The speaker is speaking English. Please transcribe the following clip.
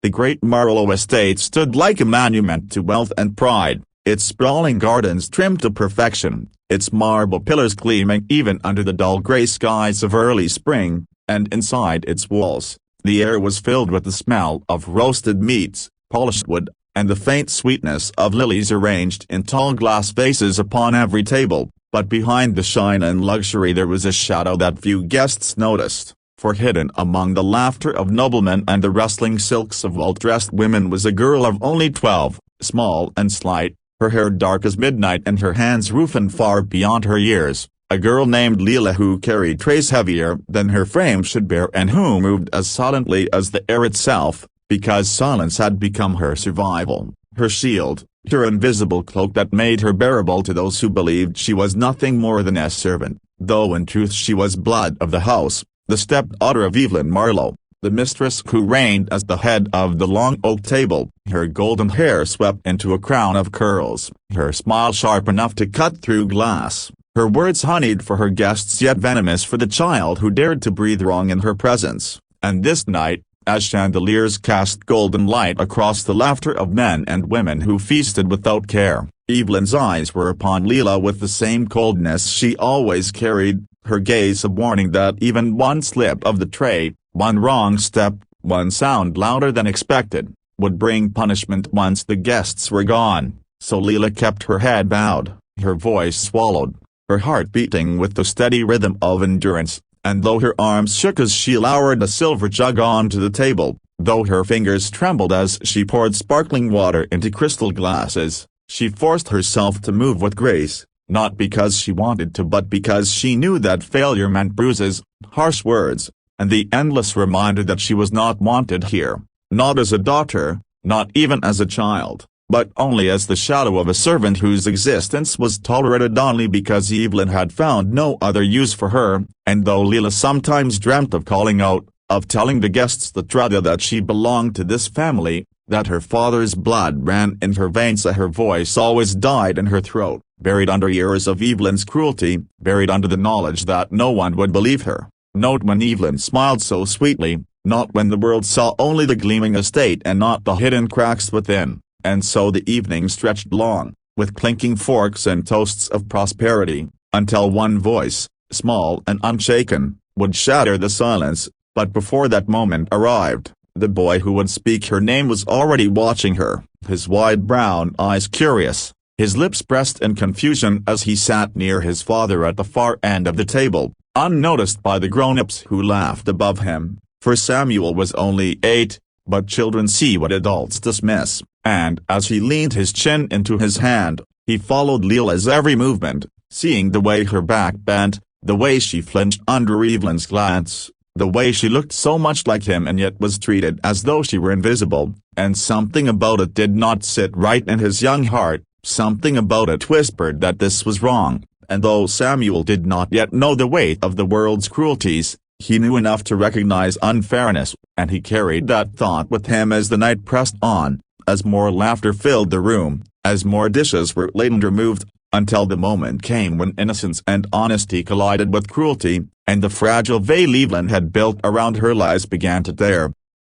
The great Marlowe estate stood like a monument to wealth and pride, its sprawling gardens trimmed to perfection, its marble pillars gleaming even under the dull grey skies of early spring, and inside its walls, the air was filled with the smell of roasted meats, polished wood, and the faint sweetness of lilies arranged in tall glass vases upon every table. But behind the shine and luxury there was a shadow that few guests noticed, for hidden among the laughter of noblemen and the rustling silks of well-dressed women was a girl of only 12, small and slight, her hair dark as midnight and her hands roughened far beyond her years, a girl named Leila who carried trays heavier than her frame should bear and who moved as silently as the air itself, because silence had become her survival, her shield, her invisible cloak that made her bearable to those who believed she was nothing more than a servant, though in truth she was blood of the house, the stepdaughter of Evelyn Marlowe, the mistress who reigned as the head of the long oak table, her golden hair swept into a crown of curls, her smile sharp enough to cut through glass, her words honeyed for her guests yet venomous for the child who dared to breathe wrong in her presence. And this night, as chandeliers cast golden light across the laughter of men and women who feasted without care, Evelyn's eyes were upon Leila with the same coldness she always carried, her gaze a warning that even one slip of the tray, one wrong step, one sound louder than expected, would bring punishment once the guests were gone. So Leila kept her head bowed, her voice swallowed, her heart beating with the steady rhythm of endurance. And though her arms shook as she lowered a silver jug onto the table, though her fingers trembled as she poured sparkling water into crystal glasses, she forced herself to move with grace, not because she wanted to but because she knew that failure meant bruises, harsh words, and the endless reminder that she was not wanted here, not as a daughter, not even as a child, but only as the shadow of a servant whose existence was tolerated only because Evelyn had found no other use for her, and though Leila sometimes dreamt of calling out, of telling the guests the truth that she belonged to this family, that her father's blood ran in her veins, her voice always died in her throat, buried under years of Evelyn's cruelty, buried under the knowledge that no one would believe her. Note when Evelyn smiled so sweetly, not when the world saw only the gleaming estate and not the hidden cracks within. And so the evening stretched long, with clinking forks and toasts of prosperity, until one voice, small and unshaken, would shatter the silence. But before that moment arrived, the boy who would speak her name was already watching her, his wide brown eyes curious, his lips pressed in confusion as he sat near his father at the far end of the table, unnoticed by the grown-ups who laughed above him, for Samuel was only 8, but children see what adults dismiss. And as he leaned his chin into his hand, he followed Leila's every movement, seeing the way her back bent, the way she flinched under Evelyn's glance, the way she looked so much like him and yet was treated as though she were invisible, and something about it did not sit right in his young heart, something about it whispered that this was wrong, and though Samuel did not yet know the weight of the world's cruelties, he knew enough to recognize unfairness, and he carried that thought with him as the night pressed on. As more laughter filled the room, as more dishes were laid and removed, until the moment came when innocence and honesty collided with cruelty, and the fragile veil Evelyn had built around her lies began to tear,